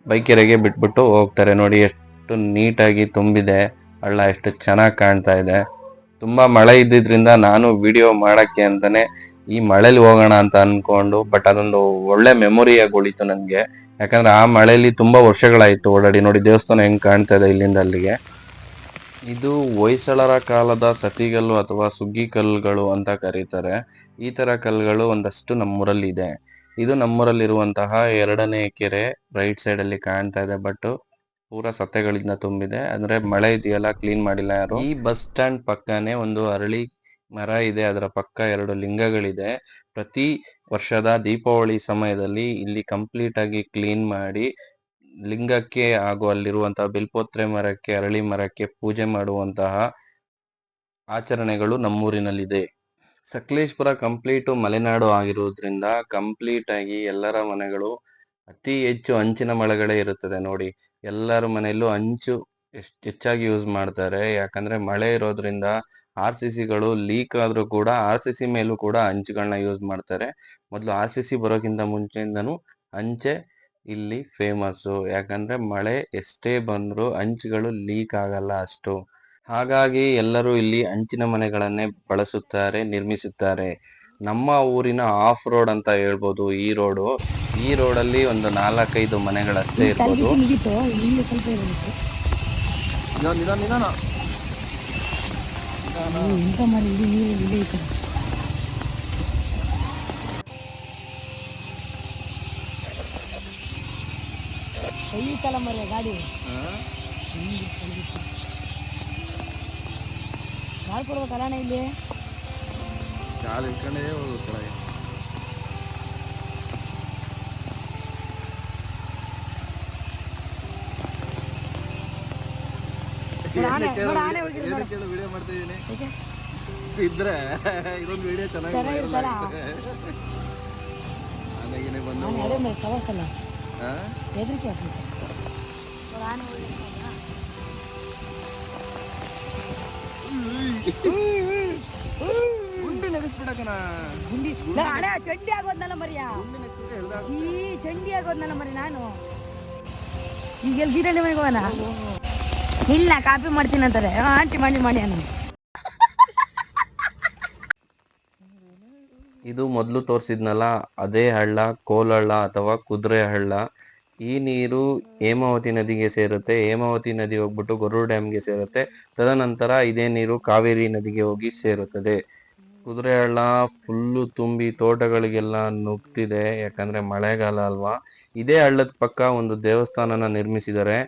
ಬೈಕೆರೆಗೆ ಬಿಟ್ಬಿಟ್ಟು ಹೋಗ್ತಾರೆ. ನೋಡಿ ಎಷ್ಟು ನೀಟಾಗಿ ತುಂಬಿದೆ ಹಳ್ಳ, ಎಷ್ಟು ಚೆನ್ನಾಗಿ ಕಾಣ್ತಾ ಇದೆ. ತುಂಬ ಮಳೆ ಇದ್ದಿದ್ರಿಂದ ನಾನು ವಿಡಿಯೋ ಮಾಡೋಕ್ಕೆ ಅಂತಾನೆ ಈ ಮಳೇಲಿ ಹೋಗೋಣ ಅಂತ ಅನ್ಕೊಂಡು, ಬಟ್ ಅದೊಂದು ಒಳ್ಳೆ ಮೆಮೊರಿಯಾಗಿ ಉಳಿತು ನನಗೆ. ಯಾಕಂದ್ರೆ ಆ ಮಳೆಯಲ್ಲಿ ತುಂಬ ವರ್ಷಗಳಾಯಿತು ಓಡಾಡಿ. ನೋಡಿ ದೇವಸ್ಥಾನ ಹೆಂಗೆ ಕಾಣ್ತಾ ಇದೆ ಇಲ್ಲಿಂದ ಅಲ್ಲಿಗೆ. ಇದು ಹೊಯ್ಸಳರ ಕಾಲದ ಸತಿಗಲ್ಲು ಅಥವಾ ಸುಗ್ಗಿ ಕಲ್ಲುಗಳು ಅಂತ ಕರೀತಾರೆ. ಈ ಥರ ಕಲ್ಲುಗಳು ಒಂದಷ್ಟು ನಮ್ಮೂರಲ್ಲಿ ಇದೆ. ಇದು ನಮ್ಮೂರಲ್ಲಿರುವಂತಹ 2ನೇ ಕೆರೆ ರೈಟ್ ಸೈಡಲ್ಲಿ ಕಾಣ್ತಾ ಇದೆ. ಬಟ್ ಪೂರಾ ಸತ್ತೆಗಳಿಂದ ತುಂಬಿದೆ. ಅಂದ್ರೆ ಮಳೆ ಇದೆಯಲ್ಲ, ಕ್ಲೀನ್ ಮಾಡಿಲ್ಲ ಯಾರು. ಈ ಬಸ್ ಸ್ಟ್ಯಾಂಡ್ ಪಕ್ಕನೆ ಒಂದು ಅರಳಿ ಮರ ಇದೆ, ಅದರ ಪಕ್ಕ 2 ಲಿಂಗಗಳಿದೆ. ಪ್ರತಿ ವರ್ಷದ ದೀಪಾವಳಿ ಸಮಯದಲ್ಲಿ ಇಲ್ಲಿ ಕಂಪ್ಲೀಟ್ ಆಗಿ ಕ್ಲೀನ್ ಮಾಡಿ ಲಿಂಗಕ್ಕೆ ಹಾಗೂ ಅಲ್ಲಿರುವಂತಹ ಬಿಲ್ಪೋತ್ರೆ ಮರಕ್ಕೆ, ಅರಳಿ ಮರಕ್ಕೆ ಪೂಜೆ ಮಾಡುವಂತಹ ಆಚರಣೆಗಳು ನಮ್ಮೂರಿನಲ್ಲಿದೆ. ಸಕಲೇಶ್ಪುರ ಕಂಪ್ಲೀಟು ಮಲೆನಾಡು ಆಗಿರುವುದರಿಂದ ಕಂಪ್ಲೀಟ್ ಆಗಿ ಎಲ್ಲರ ಮನೆಗಳು ಅತಿ ಹೆಚ್ಚು ಹಂಚಿನ ಮಳೆಗಳೇ ಇರುತ್ತದೆ ನೋಡಿ. ಎಲ್ಲರ ಮನೆಯಲ್ಲೂ ಹಂಚು ಹೆಚ್ಚಾಗಿ ಯೂಸ್ ಮಾಡ್ತಾರೆ. ಯಾಕಂದ್ರೆ ಮಳೆ ಇರೋದ್ರಿಂದ RCCಗಳು ಲೀಕ್ ಆದ್ರೂ ಕೂಡ RCC ಮೇಲೂ ಕೂಡ ಹಂಚುಗಳನ್ನ ಯೂಸ್ ಮಾಡ್ತಾರೆ. ಮೊದಲು RCC ಬರೋಕ್ಕಿಂತ ಮುಂಚೆಯಿಂದನೂ ಹಂಚೆ ಇಲ್ಲಿ ಫೇಮಸ್ಸು. ಯಾಕಂದ್ರೆ ಮಳೆ ಎಷ್ಟೇ ಬಂದರೂ ಹಂಚುಗಳು ಲೀಕ್ ಆಗಲ್ಲ ಅಷ್ಟು. ಹಾಗಾಗಿ ಎಲ್ಲರೂ ಇಲ್ಲಿ ಹಂಚಿನ ಮನೆಗಳನ್ನೇ ಬಳಸುತ್ತಾರೆ, ನಿರ್ಮಿಸುತ್ತಾರೆ. ನಮ್ಮ ಊರಿನ ಆಫ್ ರೋಡ್ ಅಂತ ಹೇಳ್ಬೋದು ಈ ರೋಡು. ಈ ರೋಡಲ್ಲಿ ಒಂದು 4-5 ಮನೆಗಳಷ್ಟೇ ಇರ್ಬೋದು. ಗಾಡಿ ಕಾಲ್ ಕೊಡ್ಬೇಕಲ್ಲ ಇಲ್ಲಿ ಕಾಲು ಇಟ್ಕೊಂಡೇ ಹೋಗ್ತಾರೆ. ವಿಡಿಯೋ ಮಾಡ್ತಾ ಇದೀನಿ ಇದ್ರೆ ಇದೊಂದು ವಿಡಿಯೋ ಚೆನ್ನಾಗಿರುತ್ತಲ್ಲ. ಆನೆಗೆ ಬಂದು ಸವಸಲ್ಲ ಹೆದರಿಕೆ ಆಗ್ತದೆ. ಗುಂಡಿ ನೆಗೆಸ್ಬಿಡಕನ ಗುಂಡಿ ಹಣೆ ಚಂಡಿ ಆಗೋದ್ನಲ್ಲ ಮರಿಯಾ, ಚಂಡಿ ಆಗೋದ್ನಲ್ಲ ಮರಿ. ನಾನು ಈಗ ಎಲ್ಲಿ ಗೀರಳ್ಳಿ ಮನೆಗೆ ಹೋಗೋಣ? ಇಲ್ಲ, ಕಾಪಿ ಮಾಡ್ತೀನಿ ಅಂತಾರೆ ಆಂಟಿ. ಮಾಡಿ ಅನ್ನ. ಇದು ಮೊದಲು ತೋರಿಸಿದ್ನಲ್ಲ ಅದೇ ಹಳ್ಳ, ಕೋಲಹಳ್ಳ ಅಥವಾ ಕುದುರೆ ಹಳ್ಳ. ಈ ನೀರು ಹೇಮಾವತಿ ನದಿಗೆ ಸೇರುತ್ತೆ. ಹೇಮಾವತಿ ನದಿ ಹೋಗ್ಬಿಟ್ಟು ಗೊರೂರು ಡ್ಯಾಮ್ಗೆ ಸೇರುತ್ತೆ. ತದನಂತರ ಇದೇ ನೀರು ಕಾವೇರಿ ನದಿಗೆ ಹೋಗಿ ಸೇರುತ್ತದೆ. ಕುದುರೆ ಹಳ್ಳ ಫುಲ್ಲು ತುಂಬಿ ತೋಟಗಳಿಗೆಲ್ಲ ನುಗ್ತಿದೆ, ಯಾಕಂದ್ರೆ ಮಳೆಗಾಲ ಅಲ್ವಾ. ಇದೇ ಹಳ್ಳದ ಪಕ್ಕ ಒಂದು ದೇವಸ್ಥಾನನ ನಿರ್ಮಿಸಿದರೆ.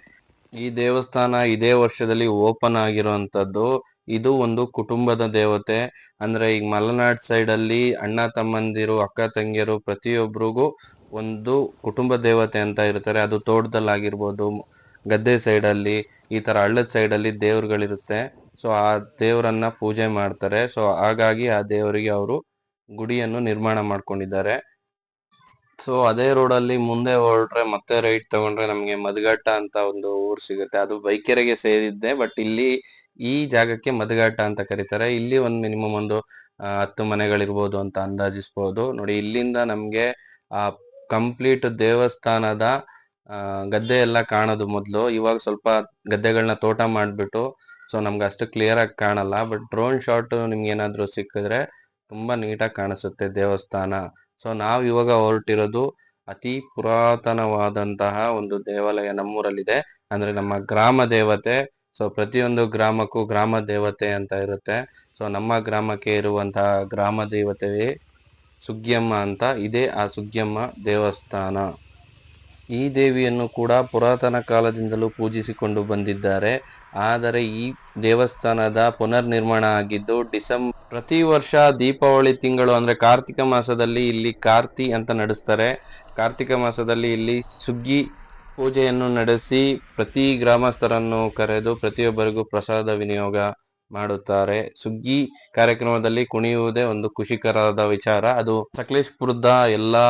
ಈ ದೇವಸ್ಥಾನ ಇದೇ ವರ್ಷದಲ್ಲಿ ಓಪನ್ ಆಗಿರುವಂತದ್ದು. ಇದು ಒಂದು ಕುಟುಂಬದ ದೇವತೆ. ಅಂದ್ರೆ ಈಗ ಮಲೆನಾಡ್ ಸೈಡ್ ಅಲ್ಲಿ ಅಣ್ಣ ತಮ್ಮಂದಿರು, ಅಕ್ಕ ತಂಗಿಯರು ಪ್ರತಿಯೊಬ್ಬರಿಗೂ ಒಂದು ಕುಟುಂಬ ದೇವತೆ ಅಂತ ಇರ್ತಾರೆ. ಅದು ತೋಟದಲ್ಲಾಗಿರ್ಬೋದು, ಗದ್ದೆ ಸೈಡ್ ಅಲ್ಲಿ, ಈ ತರ ಹಳ್ಳದ ಸೈಡ್ ಅಲ್ಲಿ ದೇವ್ರುಗಳಿರುತ್ತೆ. ಸೊ ಆ ದೇವರನ್ನ ಪೂಜೆ ಮಾಡ್ತಾರೆ. ಸೊ ಹಾಗಾಗಿ ಆ ದೇವರಿಗೆ ಅವರು ಗುಡಿಯನ್ನು ನಿರ್ಮಾಣ ಮಾಡ್ಕೊಂಡಿದ್ದಾರೆ. ಸೊ ಅದೇ ರೋಡಲ್ಲಿ ಮುಂದೆ ಹೊರಟ್ರೆ ಮತ್ತೆ ರೈಟ್ ತಗೊಂಡ್ರೆ ನಮಗೆ ಮದಗಟ್ಟ ಅಂತ ಒಂದು ಊರು ಸಿಗುತ್ತೆ. ಅದು ಬೈಕೆರೆಗೆ ಸೇರಿದ್ದೆ, ಬಟ್ ಇಲ್ಲಿ ಈ ಜಾಗಕ್ಕೆ ಮದಗಟ್ಟ ಅಂತ ಕರೀತಾರೆ. ಇಲ್ಲಿ ಒಂದು ಮಿನಿಮಮ್ ಒಂದು 10 ಮನೆಗಳಿರ್ಬೋದು ಅಂತ ಅಂದಾಜಿಸ್ಬೋದು ನೋಡಿ. ಇಲ್ಲಿಂದ ನಮ್ಗೆ ಆ ಕಂಪ್ಲೀಟ್ ದೇವಸ್ಥಾನದ ಗದ್ದೆ ಎಲ್ಲ ಕಾಣೋದು ಮೊದಲು. ಇವಾಗ ಸ್ವಲ್ಪ ಗದ್ದೆಗಳನ್ನ ತೋಟ ಮಾಡ್ಬಿಟ್ಟು ಸೊ ನಮ್ಗೆ ಅಷ್ಟು ಕ್ಲಿಯರ್ ಆಗಿ ಕಾಣಲ್ಲ. ಬಟ್ ಡ್ರೋನ್ ಶಾಟ್ ನಿಮ್ಗೆ ಏನಾದ್ರು ಸಿಕ್ಕಿದ್ರೆ ತುಂಬಾ ನೀಟಾಗಿ ಕಾಣಿಸುತ್ತೆ ದೇವಸ್ಥಾನ. ಸೊ ನಾವು ಇವಾಗ ಹೊರಟಿರೋದು ಅತಿ ಪುರಾತನವಾದಂತಹ ಒಂದು ದೇವಾಲಯ ನಮ್ಮೂರಲ್ಲಿದೆ. ಅಂದ್ರೆ ನಮ್ಮ ಗ್ರಾಮ ದೇವತೆ. ಸೊ ಪ್ರತಿಯೊಂದು ಗ್ರಾಮಕ್ಕೂ ಗ್ರಾಮ ದೇವತೆ ಅಂತ ಇರುತ್ತೆ. ಸೊ ನಮ್ಮ ಗ್ರಾಮಕ್ಕೆ ಇರುವಂತಹ ಗ್ರಾಮ ದೇವತೆಯೇ ಸುಗ್ಗಿಯಮ್ಮ ಅಂತ. ಇದೇ ಆ ಸುಗ್ಗಿಯಮ್ಮ ದೇವಸ್ಥಾನ. ಈ ದೇವಿಯನ್ನು ಕೂಡ ಪುರಾತನ ಕಾಲದಿಂದಲೂ ಪೂಜಿಸಿಕೊಂಡು ಬಂದಿದ್ದಾರೆ. ಆದರೆ ಈ ದೇವಸ್ಥಾನದ ಪುನರ್ ನಿರ್ಮಾಣ ಆಗಿದ್ದು ಪ್ರತಿ ವರ್ಷ ದೀಪಾವಳಿ ತಿಂಗಳು ಅಂದ್ರೆ ಕಾರ್ತಿಕ ಮಾಸದಲ್ಲಿ ಇಲ್ಲಿ ಕಾರ್ತಿ ಅಂತ ನಡೆಸ್ತಾರೆ. ಕಾರ್ತಿಕ ಮಾಸದಲ್ಲಿ ಇಲ್ಲಿ ಸುಗ್ಗಿ ಪೂಜೆಯನ್ನು ನಡೆಸಿ ಪ್ರತಿ ಗ್ರಾಮಸ್ಥರನ್ನು ಕರೆದು ಪ್ರತಿಯೊಬ್ಬರಿಗೂ ಪ್ರಸಾದ ವಿನಿಯೋಗ ಮಾಡುತ್ತಾರೆ. ಸುಗ್ಗಿ ಕಾರ್ಯಕ್ರಮದಲ್ಲಿ ಕುಣಿಯುವುದೇ ಒಂದು ಖುಷಿಕರವಾದ ವಿಚಾರ. ಅದು ಸಕಲೇಶ್ಪುರದ ಎಲ್ಲಾ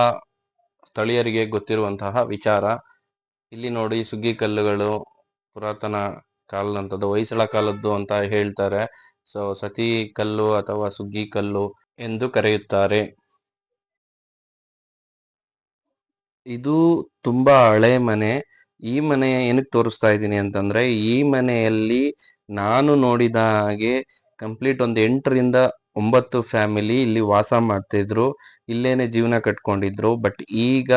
ಸ್ಥಳೀಯರಿಗೆ ಗೊತ್ತಿರುವಂತಹ ವಿಚಾರ. ಇಲ್ಲಿ ನೋಡಿ ಸುಗ್ಗಿ ಕಲ್ಲುಗಳು ಪುರಾತನ ಕಾಲದಂಥದ್ದು, ಹೊಯ್ಸಳ ಕಾಲದ್ದು ಅಂತ ಹೇಳ್ತಾರೆ. ಸೊ ಸತಿ ಕಲ್ಲು ಅಥವಾ ಸುಗ್ಗಿ ಕಲ್ಲು ಎಂದು ಕರೆಯುತ್ತಾರೆ. ಇದು ತುಂಬಾ ಹಳೆ ಮನೆ. ಈ ಮನೆ ಏನಕ್ಕೆ ತೋರಿಸ್ತಾ ಇದ್ದೀನಿ ಅಂತಂದ್ರೆ, ಈ ಮನೆಯಲ್ಲಿ ನಾನು ನೋಡಿದ ಹಾಗೆ ಕಂಪ್ಲೀಟ್ ಒಂದು 8ರಿಂದ 9 ಫ್ಯಾಮಿಲಿ ಇಲ್ಲಿ ವಾಸ ಮಾಡ್ತಿದ್ರು. ಇಲ್ಲೇನೆ ಜೀವನ ಕಟ್ಕೊಂಡಿದ್ರು. ಬಟ್ ಈಗ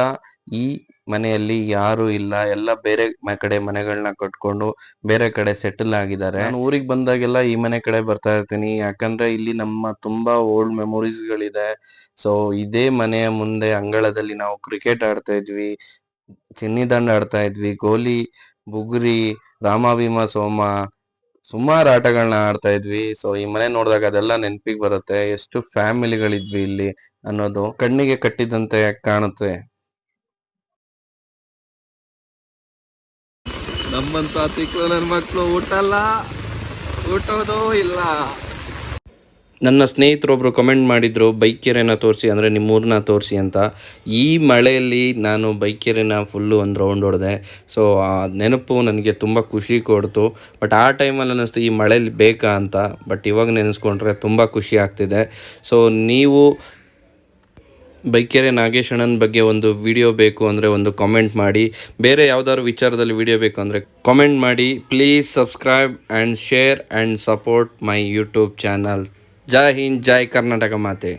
ಈ ಮನೆಯಲ್ಲಿ ಯಾರು ಇಲ್ಲ. ಎಲ್ಲ ಬೇರೆ ಕಡೆ ಮನೆಗಳನ್ನ ಕಟ್ಕೊಂಡು ಬೇರೆ ಕಡೆ ಸೆಟಲ್ ಆಗಿದ್ದಾರೆ. ನಾನು ಊರಿಗೆ ಬಂದಾಗೆಲ್ಲ ಈ ಮನೆ ಕಡೆ ಬರ್ತಾ ಇರ್ತೀನಿ. ಯಾಕಂದ್ರೆ ಇಲ್ಲಿ ನಮ್ಮ ತುಂಬಾ ಓಲ್ಡ್ ಮೆಮೊರೀಸ್ ಗಳಿದೆ. ಸೊ ಇದೇ ಮನೆಯ ಮುಂದೆ ಅಂಗಳದಲ್ಲಿ ನಾವು ಕ್ರಿಕೆಟ್ ಆಡ್ತಾ ಇದ್ವಿ. ಚಿನ್ನಿದಾಂಡು ಆಡ್ತಾ ಇದ್ವಿ, ಗೋಲಿ, ಬುಗುರಿ, ರಾಮಾಭೀಮ ಸೋಮ, ಸುಮಾರು ಆಟಗಳನ್ನ ಆಡ್ತಾ ಇದ್ವಿ. ಸೊ ಈ ಮನೆ ನೋಡಿದಾಗ ಅದೆಲ್ಲ ನೆನಪಿಗೆ ಬರುತ್ತೆ. ಎಷ್ಟು ಫ್ಯಾಮಿಲಿಗಳಿದ್ವಿ ಇಲ್ಲಿ ಅನ್ನೋದು ಕಣ್ಣಿಗೆ ಕಟ್ಟಿದಂತೆ ಕಾಣುತ್ತೆ. ನಮ್ಮಂತ ತಿಕ್ಲು ನನ್ನ ಮಕ್ಕಳು ಊಟೋದೋ ಇಲ್ಲ. ನನ್ನ ಸ್ನೇಹಿತರೊಬ್ಬರು ಕಮೆಂಟ್ ಮಾಡಿದರು ಬೈಕೆರೆನ ತೋರಿಸಿ, ಅಂದರೆ ನಿಮ್ಮೂರನ್ನ ತೋರಿಸಿ ಅಂತ. ಈ ಮಳೆಯಲ್ಲಿ ನಾನು ಬೈಕೆರೆನ ಫುಲ್ಲು ಒಂದು ರೌಂಡ್ ಹೊಡೆದೆ. ಸೊ ಆ ನೆನಪು ನನಗೆ ತುಂಬ ಖುಷಿ ಕೊಡ್ತು. ಬಟ್ ಆ ಟೈಮಲ್ಲಿ ಅನ್ನಿಸ್ತು ಈ ಮಳೇಲಿ ಬೇಕಾ ಅಂತ. ಬಟ್ ಇವಾಗ ನೆನೆಸ್ಕೊಂಡ್ರೆ ತುಂಬ ಖುಷಿ ಆಗ್ತಿದೆ. ಸೊ ನೀವು ಬೈಕೆರೆ ನಾಗೇಶಣ್ಣನ ಬಗ್ಗೆ ಒಂದು ವಿಡಿಯೋ ಬೇಕು ಅಂದರೆ ಒಂದು ಕಾಮೆಂಟ್ ಮಾಡಿ. ಬೇರೆ ಯಾವುದಾದ್ರು ವಿಚಾರದಲ್ಲಿ ವಿಡಿಯೋ ಬೇಕು ಅಂದರೆ ಕಾಮೆಂಟ್ ಮಾಡಿ. Please subscribe and share and support my YouTube channel. Jai Hind, Jai Karnataka ಮಾತೆ.